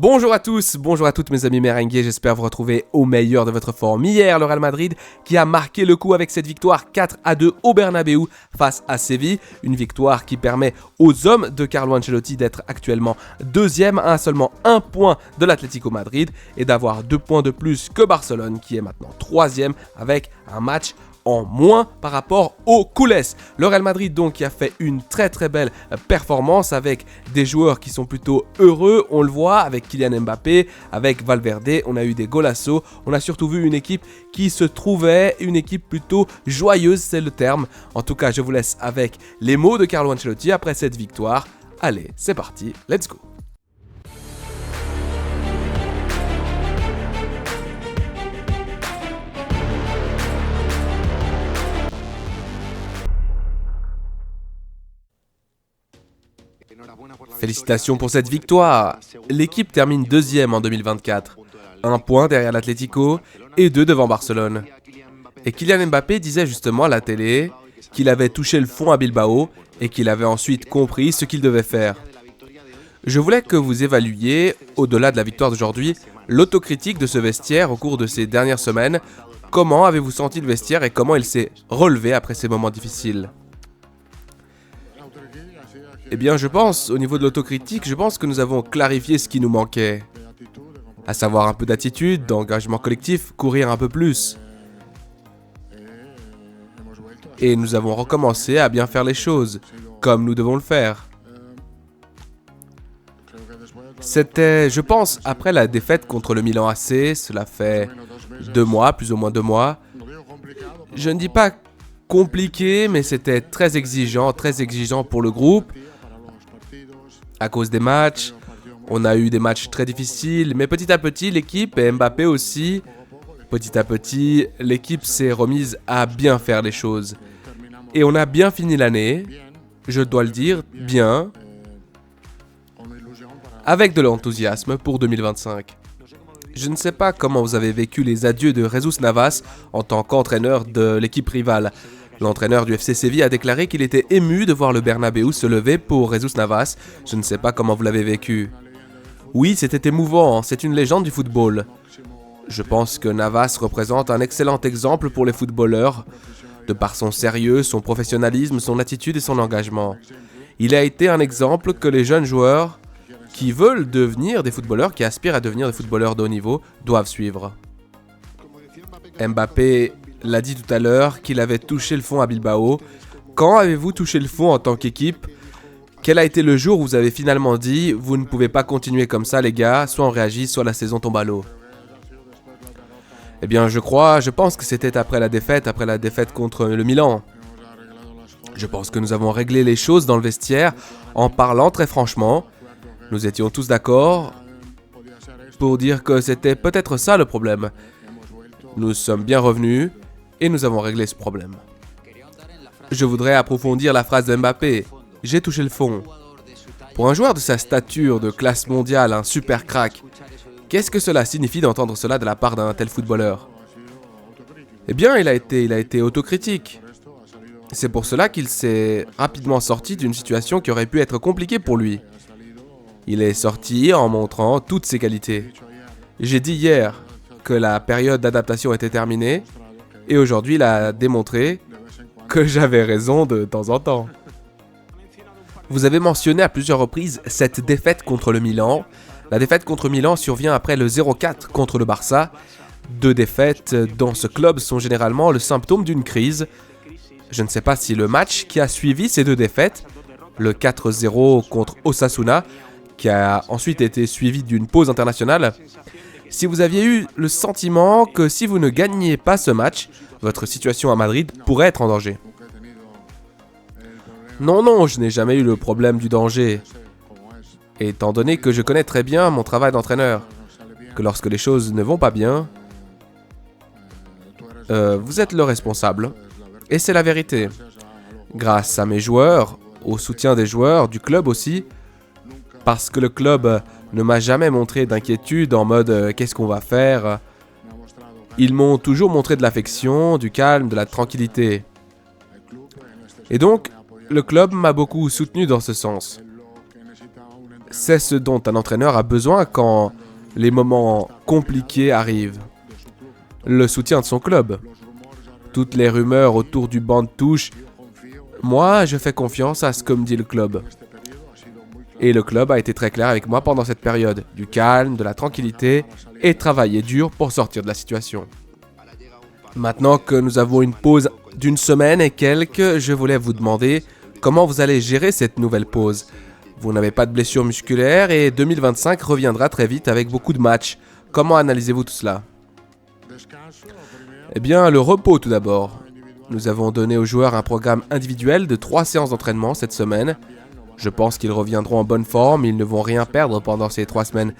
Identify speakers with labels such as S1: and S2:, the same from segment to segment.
S1: Bonjour à tous, bonjour à toutes mes amis merengues, j'espère vous retrouver au meilleur de votre forme. Hier, le Real Madrid qui a marqué le coup avec cette victoire 4-2 au Bernabéu face à Séville. Une victoire qui permet aux hommes de Carlo Ancelotti d'être actuellement deuxième à seulement un point de l'Atlético Madrid et d'avoir 2 points de plus que Barcelone qui est maintenant troisième avec un match en moins par rapport aux culés. Le Real Madrid donc qui a fait une très belle performance avec des joueurs qui sont plutôt heureux, on le voit avec Kylian Mbappé, avec Valverde, on a eu des golassos, on a surtout vu une équipe qui se trouvait, une équipe plutôt joyeuse, c'est le terme. En tout cas, je vous laisse avec les mots de Carlo Ancelotti après cette victoire. Allez, c'est parti, let's go. Félicitations pour cette victoire. L'équipe termine deuxième en 2024. 1 point derrière l'Atlético et 2 devant Barcelone. Et Kylian Mbappé disait justement à la télé qu'il avait touché le fond à Bilbao et qu'il avait ensuite compris ce qu'il devait faire. Je voulais que vous évaluiez, au-delà de la victoire d'aujourd'hui, l'autocritique de ce vestiaire au cours de ces dernières semaines. Comment avez-vous senti le vestiaire et comment il s'est relevé après ces moments difficiles ? Eh bien, je pense, au niveau de l'autocritique, je pense que nous avons clarifié ce qui nous manquait. À savoir un peu d'attitude, d'engagement collectif, courir un peu plus. Et nous avons recommencé à bien faire les choses, comme nous devons le faire. C'était, je pense, après la défaite contre le Milan AC, cela fait 2 mois, plus ou moins 2 mois. Je ne dis pas compliqué, mais c'était très exigeant pour le groupe. À cause des matchs, on a eu des matchs très difficiles, mais petit à petit, l'équipe, et Mbappé aussi, petit à petit, l'équipe s'est remise à bien faire les choses. Et on a bien fini l'année, je dois le dire, bien, avec de l'enthousiasme pour 2025. Je ne sais pas comment vous avez vécu les adieux de Jesus Navas en tant qu'entraîneur de l'équipe rivale. L'entraîneur du FC Séville a déclaré qu'il était ému de voir le Bernabéu se lever pour Jesus Navas. Je ne sais pas comment vous l'avez vécu. Oui, c'était émouvant, c'est une légende du football. Je pense que Navas représente un excellent exemple pour les footballeurs, de par son sérieux, son professionnalisme, son attitude et son engagement. Il a été un exemple que les jeunes joueurs qui veulent devenir des footballeurs, qui aspirent à devenir des footballeurs de haut niveau, doivent suivre. Mbappé l'a dit tout à l'heure qu'il avait touché le fond à Bilbao. Quand avez-vous touché le fond en tant qu'équipe ? Quel a été le jour où vous avez finalement dit « Vous ne pouvez pas continuer comme ça les gars, soit on réagit, soit la saison tombe à l'eau ». Eh bien je pense que c'était après la défaite contre le Milan. Je pense que nous avons réglé les choses dans le vestiaire en parlant très franchement. Nous étions tous d'accord pour dire que c'était peut-être ça le problème. Nous sommes bien revenus et nous avons réglé ce problème. Je voudrais approfondir la phrase de Mbappé. J'ai touché le fond. Pour un joueur de sa stature, de classe mondiale, un super crack, qu'est-ce que cela signifie d'entendre cela de la part d'un tel footballeur ? Eh bien, il a été autocritique. C'est pour cela qu'il s'est rapidement sorti d'une situation qui aurait pu être compliquée pour lui. Il est sorti en montrant toutes ses qualités. J'ai dit hier que la période d'adaptation était terminée et aujourd'hui il a démontré que j'avais raison de temps en temps. Vous avez mentionné à plusieurs reprises cette défaite contre le Milan. La défaite contre Milan survient après le 0-4 contre le Barça. 2 défaites dans ce club sont généralement le symptôme d'une crise. Je ne sais pas si le match qui a suivi ces 2 défaites, le 4-0 contre Osasuna, qui a ensuite été suivi d'une pause internationale, si vous aviez eu le sentiment que si vous ne gagniez pas ce match, votre situation à Madrid pourrait être en danger. Non, je n'ai jamais eu le problème du danger. Étant donné que je connais très bien mon travail d'entraîneur, que lorsque les choses ne vont pas bien, vous êtes le responsable. Et c'est la vérité. Grâce à mes joueurs, au soutien des joueurs, du club aussi, parce que le club ne m'a jamais montré d'inquiétude en mode « qu'est-ce qu'on va faire ?» Ils m'ont toujours montré de l'affection, du calme, de la tranquillité. Et donc, le club m'a beaucoup soutenu dans ce sens. C'est ce dont un entraîneur a besoin quand les moments compliqués arrivent. Le soutien de son club. Toutes les rumeurs autour du banc de touche. Moi, je fais confiance à ce que me dit le club. Et le club a été très clair avec moi pendant cette période. Du calme, de la tranquillité et travailler dur pour sortir de la situation. Maintenant que nous avons une pause d'une semaine et quelques, je voulais vous demander comment vous allez gérer cette nouvelle pause. Vous n'avez pas de blessure musculaire et 2025 reviendra très vite avec beaucoup de matchs. Comment analysez-vous tout cela? Eh bien, le repos tout d'abord. Nous avons donné aux joueurs un programme individuel de 3 séances d'entraînement cette semaine. Je pense qu'ils reviendront en bonne forme, ils ne vont rien perdre pendant ces 3 semaines.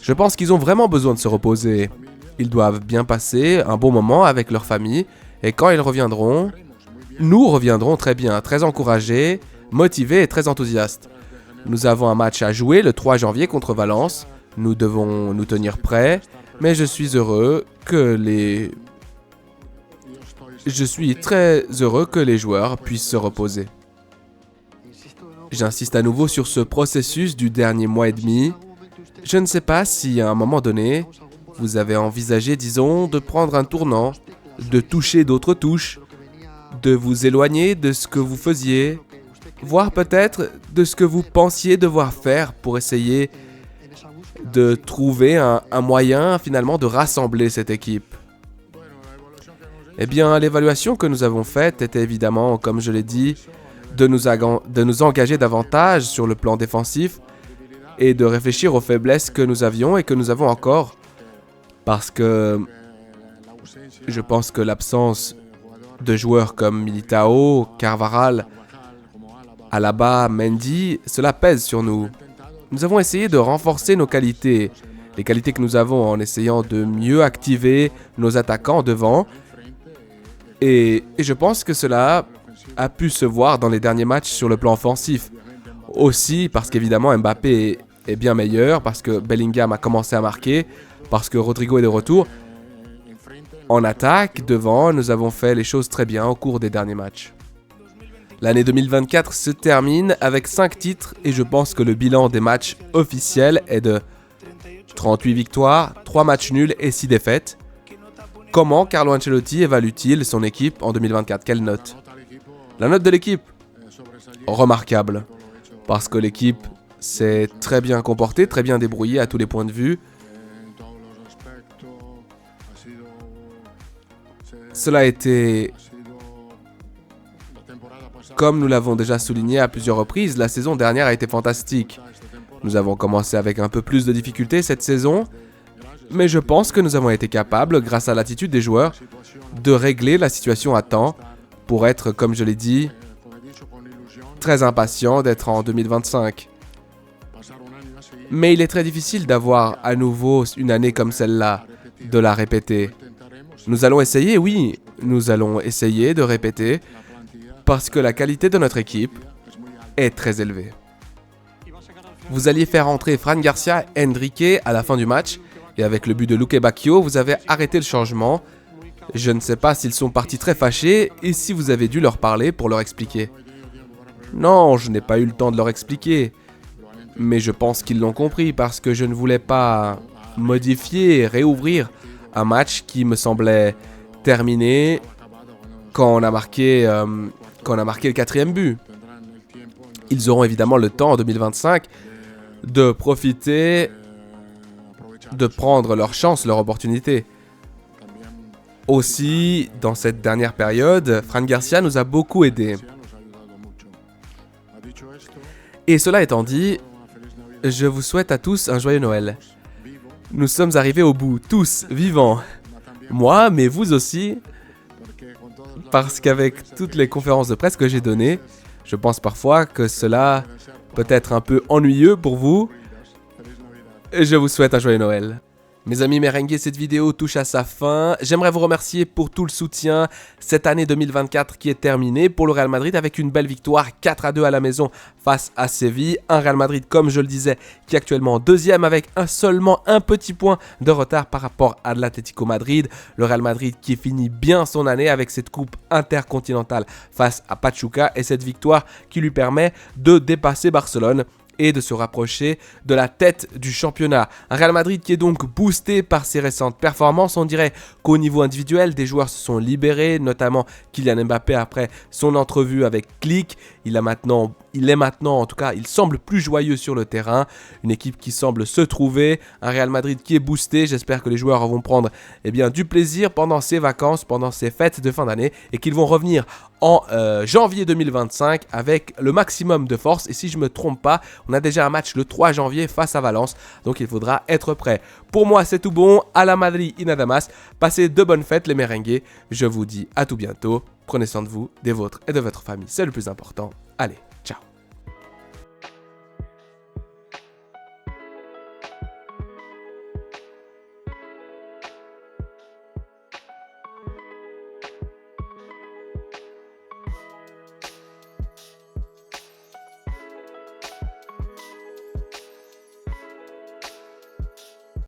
S1: Je pense qu'ils ont vraiment besoin de se reposer. Ils doivent bien passer un bon moment avec leur famille et quand ils reviendront, nous reviendrons très bien, très encouragés, motivés et très enthousiastes. Nous avons un match à jouer le 3 janvier contre Valence. Nous devons nous tenir prêts, mais je suis très heureux que les joueurs puissent se reposer. J'insiste à nouveau sur ce processus du dernier mois et demi. Je ne sais pas si à un moment donné, vous avez envisagé, disons, de prendre un tournant, de toucher d'autres touches, de vous éloigner de ce que vous faisiez, voire peut-être de ce que vous pensiez devoir faire pour essayer de trouver un moyen finalement de rassembler cette équipe. Eh bien, l'évaluation que nous avons faite était évidemment, comme je l'ai dit, de nous engager davantage sur le plan défensif et de réfléchir aux faiblesses que nous avions et que nous avons encore. Parce que je pense que l'absence de joueurs comme Militao, Carvajal, Alaba, Mendy, cela pèse sur nous. Nous avons essayé de renforcer nos qualités, les qualités que nous avons en essayant de mieux activer nos attaquants devant. Et je pense que cela a pu se voir dans les derniers matchs sur le plan offensif. Aussi parce qu'évidemment Mbappé est bien meilleur, parce que Bellingham a commencé à marquer, parce que Rodrigo est de retour. En attaque, devant, nous avons fait les choses très bien au cours des derniers matchs. L'année 2024 se termine avec 5 titres et je pense que le bilan des matchs officiels est de 38 victoires, 3 matchs nuls et 6 défaites. Comment Carlo Ancelotti évalue-t-il son équipe en 2024? Quelle note? La note de l'équipe? Remarquable. Parce que l'équipe s'est très bien comportée, très bien débrouillée à tous les points de vue. Cela a été, comme nous l'avons déjà souligné à plusieurs reprises, la saison dernière a été fantastique. Nous avons commencé avec un peu plus de difficultés cette saison, mais je pense que nous avons été capables, grâce à l'attitude des joueurs, de régler la situation à temps pour être, comme je l'ai dit, très impatient d'être en 2025. Mais il est très difficile d'avoir à nouveau une année comme celle-là, de la répéter. Nous allons essayer, oui, nous allons essayer de répéter parce que la qualité de notre équipe est très élevée. Vous alliez faire entrer Fran Garcia et Enrique à la fin du match et avec le but de Luque Bacchio, vous avez arrêté le changement. Je ne sais pas s'ils sont partis très fâchés et si vous avez dû leur parler pour leur expliquer. Non, je n'ai pas eu le temps de leur expliquer. Mais je pense qu'ils l'ont compris parce que je ne voulais pas modifier et réouvrir un match qui me semblait terminé quand on a marqué le 4e but. Ils auront évidemment le temps en 2025 de profiter, de prendre leur chance, leur opportunité. Aussi, dans cette dernière période, Fran Garcia nous a beaucoup aidés. Et cela étant dit, je vous souhaite à tous un joyeux Noël. Nous sommes arrivés au bout, tous, vivants. Moi, mais vous aussi, parce qu'avec toutes les conférences de presse que j'ai données, je pense parfois que cela peut être un peu ennuyeux pour vous. Je vous souhaite un joyeux Noël. Mes amis merengues, cette vidéo touche à sa fin. J'aimerais vous remercier pour tout le soutien. Cette année 2024 qui est terminée pour le Real Madrid avec une belle victoire 4-2 à la maison face à Séville. Un Real Madrid, comme je le disais, qui est actuellement 2e avec seulement un petit point de retard par rapport à l'Atlético Madrid. Le Real Madrid qui finit bien son année avec cette coupe intercontinentale face à Pachuca et cette victoire qui lui permet de dépasser Barcelone et de se rapprocher de la tête du championnat. Un Real Madrid qui est donc boosté par ses récentes performances. On dirait qu'au niveau individuel, des joueurs se sont libérés, notamment Kylian Mbappé après son entrevue avec Click. Il est maintenant, en tout cas, il semble plus joyeux sur le terrain. Une équipe qui semble se trouver, un Real Madrid qui est boosté. J'espère que les joueurs vont prendre du plaisir pendant ces vacances, pendant ces fêtes de fin d'année et qu'ils vont revenir en janvier 2025 avec le maximum de force. Et si je ne me trompe pas, on a déjà un match le 3 janvier face à Valence, donc il faudra être prêt. Pour moi, c'est tout bon. À la Madrid y nada más. Passez de bonnes fêtes les merengues. Je vous dis à tout bientôt. Prenez soin de vous, des vôtres et de votre famille. C'est le plus important. Allez.